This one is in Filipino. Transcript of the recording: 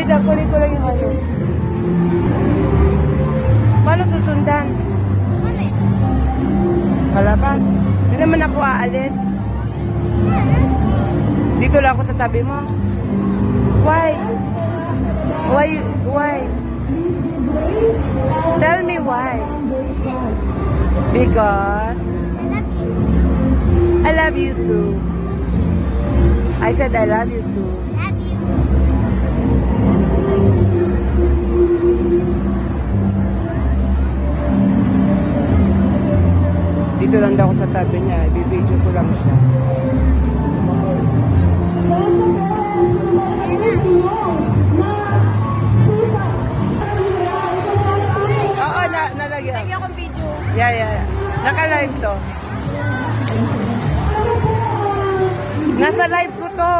lang, kunin ko lang yung ano. Paano susundan? Palabas. Hindi naman ako aalis. Dito lang ako sa tabi mo. Why? Why? Tell me why. Because I love you too. I said I love you too. Dito lang daw ako sa tabi niya. Ibibidyo ko lang siya. Oo, nalagyan. Lagyan akong video. Yeah. Naka-live to. Nasa live ko to.